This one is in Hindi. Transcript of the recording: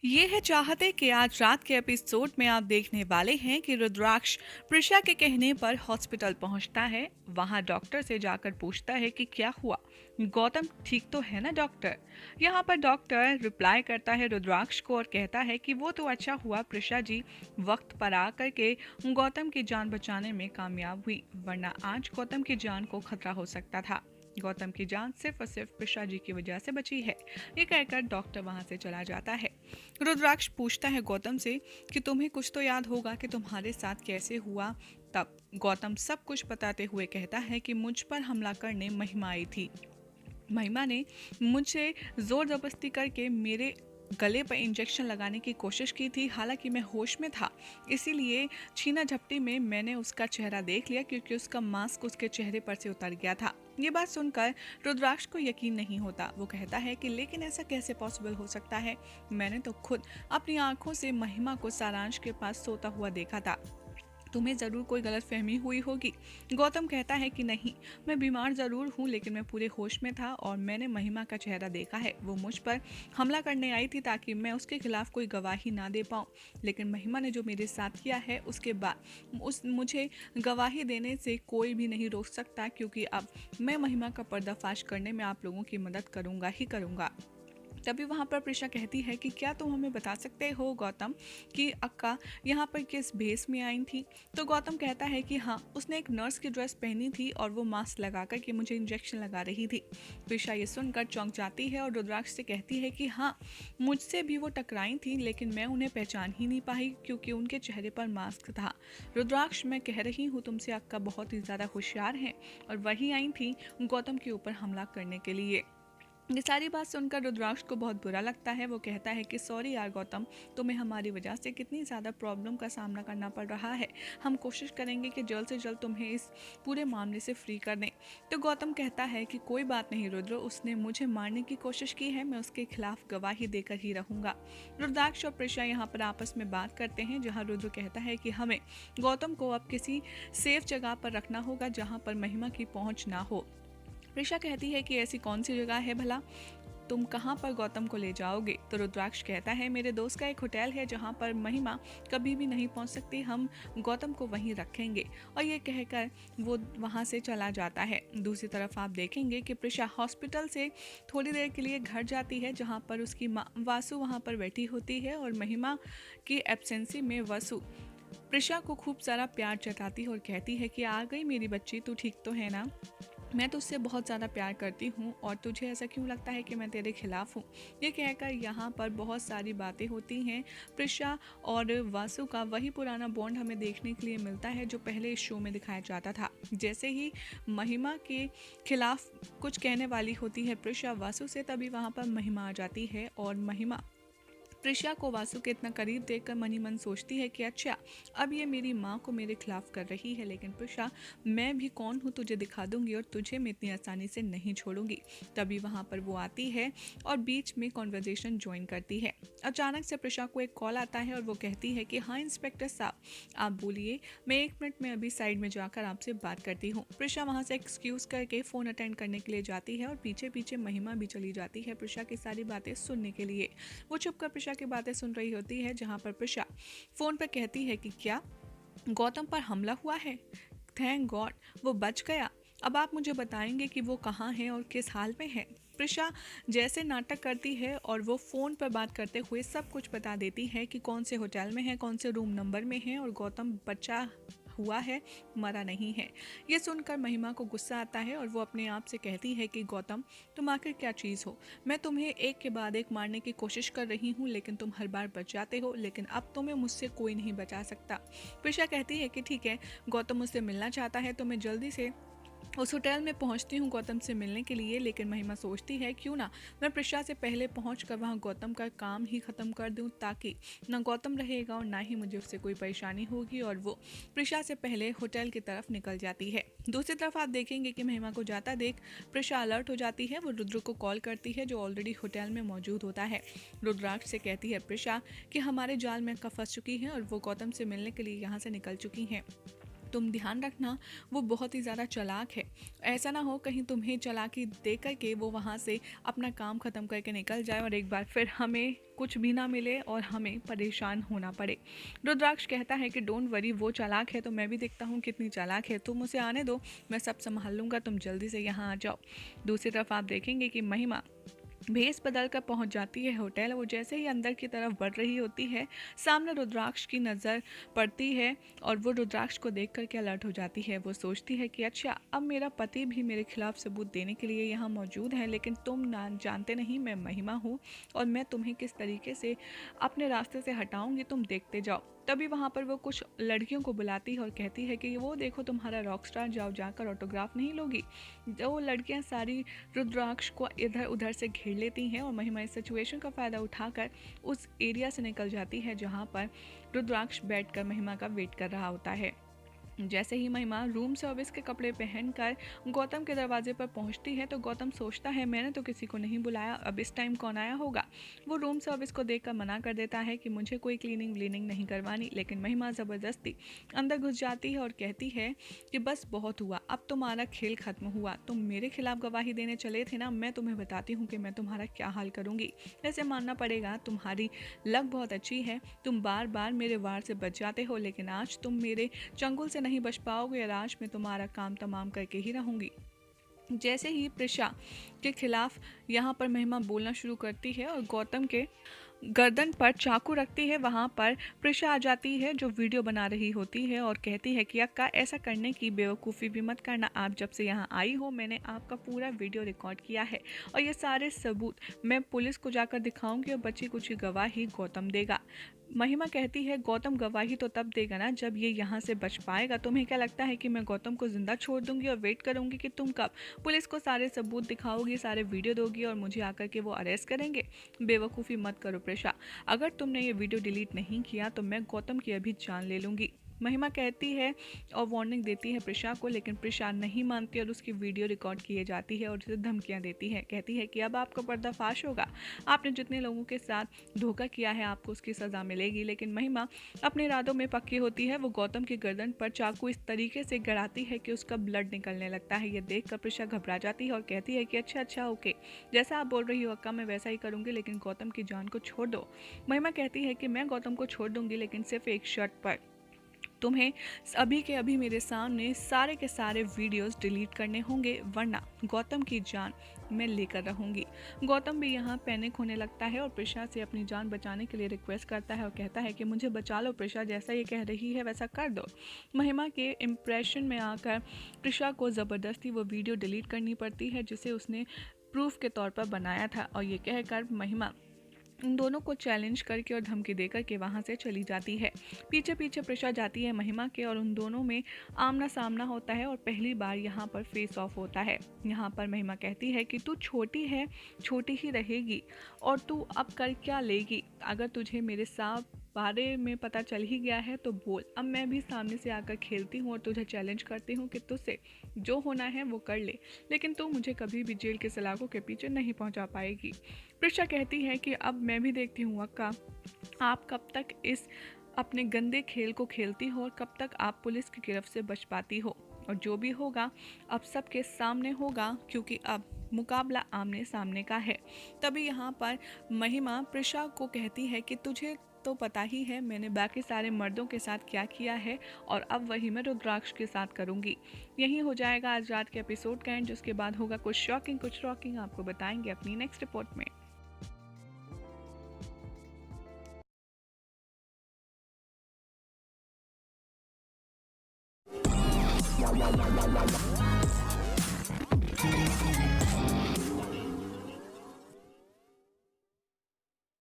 ये है चाहते कि आज रात के एपिसोड में आप देखने वाले हैं कि रुद्राक्ष प्रिशा के कहने पर हॉस्पिटल पहुंचता है। वहां डॉक्टर से जाकर पूछता है कि क्या हुआ, गौतम ठीक तो है ना डॉक्टर। यहाँ पर डॉक्टर रिप्लाई करता है रुद्राक्ष को और कहता है कि वो तो अच्छा हुआ प्रिशा जी वक्त पर आकर के गौतम की जान बचाने में कामयाब हुई, वरना आज गौतम की जान को खतरा हो सकता था। गौतम की जान सिर्फ और सिर्फ प्रिशा जी की वजह से बची है। ये कहकर डॉक्टर वहां से चला जाता है। रुद्राक्ष पूछता है गौतम से कि तुम्हें कुछ तो याद होगा कि तुम्हारे साथ कैसे हुआ। तब गौतम सब कुछ बताते हुए कहता है कि मुझ पर हमला करने महिमा आई थी। महिमा ने मुझसे जोर जबरदस्ती करके मेरे गले पर इंजेक्शन लगाने की कोशिश की थी। हालांकि मैं होश में था, इसीलिए छीना झपटी में मैंने उसका चेहरा देख लिया क्योंकि उसका मास्क उसके चेहरे पर से उतर गया था। ये बात सुनकर रुद्राक्ष को यकीन नहीं होता। वो कहता है कि लेकिन ऐसा कैसे पॉसिबल हो सकता है, मैंने तो खुद अपनी आंखों से महिमा को सारांश के पास सोता हुआ देखा था। तुम्हें ज़रूर कोई गलतफहमी हुई होगी। गौतम कहता है कि नहीं, मैं बीमार ज़रूर हूँ लेकिन मैं पूरे होश में था और मैंने महिमा का चेहरा देखा है। वो मुझ पर हमला करने आई थी ताकि मैं उसके खिलाफ कोई गवाही ना दे पाऊँ, लेकिन महिमा ने जो मेरे साथ किया है उसके बाद मुझे गवाही देने से कोई भी नहीं रोक सकता, क्योंकि अब मैं महिमा का पर्दाफाश करने में आप लोगों की मदद करूँगा ही करूँगा। तभी वहाँ पर प्रिशा कहती है कि क्या तुम हमें बता सकते हो गौतम कि अक्का यहाँ पर किस भेस में आई थी। तो गौतम कहता है कि हाँ, उसने एक नर्स की ड्रेस पहनी थी और वो मास्क लगाकर के मुझे इंजेक्शन लगा रही थी। प्रिशा ये सुनकर चौंक जाती है और रुद्राक्ष से कहती है कि हाँ, मुझसे भी वो टकराई थी लेकिन मैं उन्हें पहचान ही नहीं पाई क्योंकि उनके चेहरे पर मास्क था। रुद्राक्ष, मैं कह रही हूँ तुमसे अक्का बहुत ही ज़्यादा होशियार है और वही आई थी गौतम के ऊपर हमला करने के लिए। ये सारी बात सुनकर रुद्राक्ष को बहुत बुरा लगता है। वो कहता है कि सॉरी यार गौतम, तुम्हें हमारी वजह से कितनी ज़्यादा प्रॉब्लम का सामना करना पड़ रहा है। हम कोशिश करेंगे कि जल्द से जल्द तुम्हें इस पूरे मामले से फ्री कर दें। तो गौतम कहता है कि कोई बात नहीं रुद्र, उसने मुझे मारने की कोशिश की है, मैं उसके खिलाफ गवाही देकर ही रहूँगा। रुद्राक्ष और प्रिशा यहाँ पर आपस में बात करते हैं, जहाँ रुद्र कहता है कि हमें गौतम को अब किसी सेफ जगह पर रखना होगा जहाँ पर महिमा की पहुँच ना हो। प्रिशा कहती है कि ऐसी कौन सी जगह है भला, तुम कहाँ पर गौतम को ले जाओगे। तो रुद्राक्ष कहता है मेरे दोस्त का एक होटल है जहाँ पर महिमा कभी भी नहीं पहुँच सकती, हम गौतम को वहीं रखेंगे। और ये कहकर वो वहाँ से चला जाता है। दूसरी तरफ आप देखेंगे कि प्रिशा हॉस्पिटल से थोड़ी देर के लिए घर जाती है जहाँ पर उसकी माँ वासु वहाँ पर बैठी होती है और महिमा की एब्सेंसी में वासु प्रिशा को खूब सारा प्यार जताती है और कहती है कि आ गई मेरी बच्ची, तू ठीक तो है ना, मैं तुझसे बहुत ज़्यादा प्यार करती हूँ और तुझे ऐसा क्यों लगता है कि मैं तेरे खिलाफ हूँ। ये कहकर यहाँ पर बहुत सारी बातें होती हैं। प्रिशा और वासु का वही पुराना बॉन्ड हमें देखने के लिए मिलता है जो पहले इस शो में दिखाया जाता था। जैसे ही महिमा के खिलाफ कुछ कहने वाली होती है प्रिशा वासु से, तभी वहाँ पर महिमा आ जाती है और महिमा प्रिशा को वासु के इतना करीब देखकर मन ही मन सोचती है कि अच्छा, अब ये मेरी माँ को मेरे खिलाफ कर रही है, लेकिन प्रिशा मैं भी कौन हूँ तुझे दिखा दूंगी और तुझे मैं इतनी आसानी से नहीं छोड़ूंगी। तभी वहाँ पर वो आती है और बीच में कॉन्वर्जेशन ज्वाइन करती है। अचानक से प्रिशा को एक कॉल आता है और वो कहती है कि हाँ इंस्पेक्टर साहब, आप बोलिए, मैं 1 मिनट में अभी साइड में जाकर आपसे बात करती हूँ। प्रिशा वहाँ से एक्सक्यूज़ करके फ़ोन अटेंड करने के लिए जाती है और पीछे पीछे महिमा भी चली जाती है प्रिशा की सारी बातें सुनने के लिए। वो छुपकर प्रिशा की बातें सुन रही होती है, जहां पर प्रिशा फोन पर कहती है कि क्या गौतम पर हमला हुआ है, थैंक गॉड वो बच गया। अब आप मुझे बताएंगे कि वो कहाँ है और किस हाल में है। प्रिशा जैसे नाटक करती है और वो फ़ोन पर बात करते हुए सब कुछ बता देती है कि कौन से होटल में है, कौन से रूम नंबर में है और गौतम बचा हुआ है, मरा नहीं है। ये सुनकर महिमा को गुस्सा आता है और वो अपने आप से कहती है कि गौतम, तुम आखिर क्या चीज़ हो, मैं तुम्हें एक के बाद एक मारने की कोशिश कर रही हूँ लेकिन तुम हर बार बच जाते हो, लेकिन अब तुम्हें मुझसे कोई नहीं बचा सकता। प्रिशा कहती है कि ठीक है, गौतम मुझसे मिलना चाहता है तो मैं जल्दी से उस होटल में पहुंचती हूँ गौतम से मिलने के लिए। लेकिन महिमा सोचती है क्यों ना मैं प्रिशा से पहले पहुंचकर वहाँ गौतम का काम ही ख़त्म कर दूँ, ताकि ना गौतम रहेगा और ना ही मुझे उससे कोई परेशानी होगी। और वो प्रिशा से पहले होटल की तरफ निकल जाती है। दूसरी तरफ आप देखेंगे कि महिमा को जाता देख प्रिशा अलर्ट हो जाती है। वो रुद्र को कॉल करती है जो ऑलरेडी होटल में मौजूद होता है। रुद्राक्ष से कहती है प्रिशा कि हमारे जाल में फंस चुकी है और वो गौतम से मिलने के लिए यहाँ से निकल चुकी हैं। तुम ध्यान रखना, वो बहुत ही ज़्यादा चालाक है। ऐसा ना हो कहीं तुम्हें चालाकी दे कर के वो वहाँ से अपना काम ख़त्म करके निकल जाए और एक बार फिर हमें कुछ भी ना मिले और हमें परेशान होना पड़े। रुद्राक्ष कहता है कि डोंट वरी, वो चालाक है तो मैं भी देखता हूँ कितनी चालाक है, तुम उसे आने दो, मैं सब संभाल लूँगा, तुम जल्दी से यहाँ आ जाओ। दूसरी तरफ आप देखेंगे कि महिमा भेस बदल कर पहुंच जाती है होटल। वो जैसे ही अंदर की तरफ बढ़ रही होती है, सामने रुद्राक्ष की नज़र पड़ती है और वो रुद्राक्ष को देख कर के अलर्ट हो जाती है। वो सोचती है कि अच्छा, अब मेरा पति भी मेरे खिलाफ सबूत देने के लिए यहाँ मौजूद है, लेकिन तुम ना जानते नहीं मैं महिमा हूँ और मैं तुम्हें किस तरीके से अपने रास्ते से हटाऊंगी, तुम देखते जाओ। तभी वहाँ पर वो कुछ लड़कियों को बुलाती है और कहती है कि वो देखो तुम्हारा रॉकस्टार, जाओ जाकर ऑटोग्राफ नहीं लोगी। जो लड़कियाँ सारी रुद्राक्ष को इधर उधर से घेर लेती हैं और महिमा इस सिचुएशन का फ़ायदा उठाकर उस एरिया से निकल जाती है जहाँ पर रुद्राक्ष बैठकर महिमा का वेट कर रहा होता है। जैसे ही महिमा रूम सर्विस के कपड़े पहनकर गौतम के दरवाजे पर पहुंचती है तो गौतम सोचता है मैंने तो किसी को नहीं बुलाया, अब इस टाइम कौन आया होगा। वो रूम सर्विस को देखकर मना कर देता है कि मुझे कोई क्लीनिंग व्लीनिंग नहीं करवानी, लेकिन महिमा ज़बरदस्ती अंदर घुस जाती है और कहती है कि बस बहुत हुआ, अब तुम्हारा खेल खत्म हुआ, तुम मेरे खिलाफ गवाही देने चले थे ना, मैं तुम्हें बताती हूँ कि मैं तुम्हारा क्या हाल करूँगी। ऐसे मानना पड़ेगा, तुम्हारी लक बहुत अच्छी है, तुम बार बार मेरे वार से बच जाते हो, लेकिन आज तुम मेरे चंगुल से नहीं बच पाओगे और आज मैं तुम्हारा काम तमाम करके ही रहूंगी। जैसे ही प्रिशा के खिलाफ यहाँ पर महिमा बोलना शुरू करती है और गौतम के गर्दन पर चाकू रखती है, वहाँ पर प्रिशा आ जाती है जो वीडियो बना रही होती है और कहती है कि अक्का, ऐसा करने की बेवकूफ़ी भी मत करना, आप जब से यहाँ आई हो मैंने आपका पूरा वीडियो रिकॉर्ड किया है और ये सारे सबूत मैं पुलिस को जाकर दिखाऊंगी और बची कुछ गवाही गौतम देगा। महिमा कहती है गौतम गवाही तो तब देगा ना जब ये यहाँ से बच पाएगा, तुम्हें क्या लगता है कि मैं गौतम को जिंदा छोड़ दूंगी और वेट करूंगी कि तुम कब पुलिस को सारे सबूत दिखाओगी, सारे वीडियो दोगी और मुझे आकर के वो अरेस्ट करेंगे। बेवकूफ़ी मत करो प्रिशा, अगर तुमने ये वीडियो डिलीट नहीं किया तो मैं गौतम की अभी जान ले लूँगी। महिमा कहती है और वार्निंग देती है प्रिशा को, लेकिन प्रिशा नहीं मानती और उसकी वीडियो रिकॉर्ड किए जाती है और उसे धमकियां देती है। कहती है कि अब आपका पर्दाफाश होगा, आपने जितने लोगों के साथ धोखा किया है आपको उसकी सज़ा मिलेगी। लेकिन महिमा अपने इरादों में पक्की होती है, वो गौतम की गर्दन पर चाकू इस तरीके से गड़ाती है कि उसका ब्लड निकलने लगता है। ये देख कर प्रिशा घबरा जाती है और कहती है कि अच्छा ओके, जैसा आप बोल रही हो अक्का मैं वैसा ही करूँगी, लेकिन गौतम की जान को छोड़ दो। महिमा कहती है कि मैं गौतम को छोड़ दूंगी, लेकिन सिर्फ एक शर्त पर, तुम्हें अभी के अभी मेरे सामने सारे के सारे वीडियोस डिलीट करने होंगे, वरना गौतम की जान मैं लेकर रहूंगी। गौतम भी यहाँ पैनिक होने लगता है और प्रिशा से अपनी जान बचाने के लिए रिक्वेस्ट करता है और कहता है कि मुझे बचा लो प्रिशा, जैसा ये कह रही है वैसा कर दो। महिमा के इम्प्रेशन में आकर प्रिशा को ज़बरदस्ती वो वीडियो डिलीट करनी पड़ती है जिसे उसने प्रूफ के तौर पर बनाया था और ये कहकर महिमा उन दोनों को चैलेंज करके और धमकी देकर के वहाँ से चली जाती है। पीछे पीछे प्रिशा जाती है महिमा के और उन दोनों में आमना सामना होता है और पहली बार यहाँ पर फेस ऑफ होता है। यहाँ पर महिमा कहती है कि तू छोटी है, छोटी ही रहेगी और तू अब कर क्या लेगी, अगर तुझे मेरे साथ बारे में पता चल ही गया है तो बोल, अब मैं भी सामने से आकर खेलती हूँ और तुझे चैलेंज करती हूँ कि तुझसे जो होना है वो कर ले, लेकिन तू मुझे कभी भी जेल के सलाखों के पीछे नहीं पहुँचा पाएगी। प्रिशा कहती है कि अब मैं भी देखती हूँ अक्का, आप कब तक इस अपने गंदे खेल को खेलती हो और कब तक आप पुलिस की गिरफ्त से बच पाती हो, और जो भी होगा अब सबके सामने होगा क्योंकि अब मुकाबला आमने सामने का है। तभी यहाँ पर महिमा प्रिशा को कहती है कि तुझे तो पता ही है मैंने बाकी सारे मर्दों के साथ क्या किया है और अब वही मैं रुद्राक्ष के साथ करूँगी। यही हो जाएगा आज रात के एपिसोड का एंड, जिसके बाद होगा कुछ शॉकिंग कुछ रॉकिंग, आपको बताएंगे अपनी नेक्स्ट रिपोर्ट में।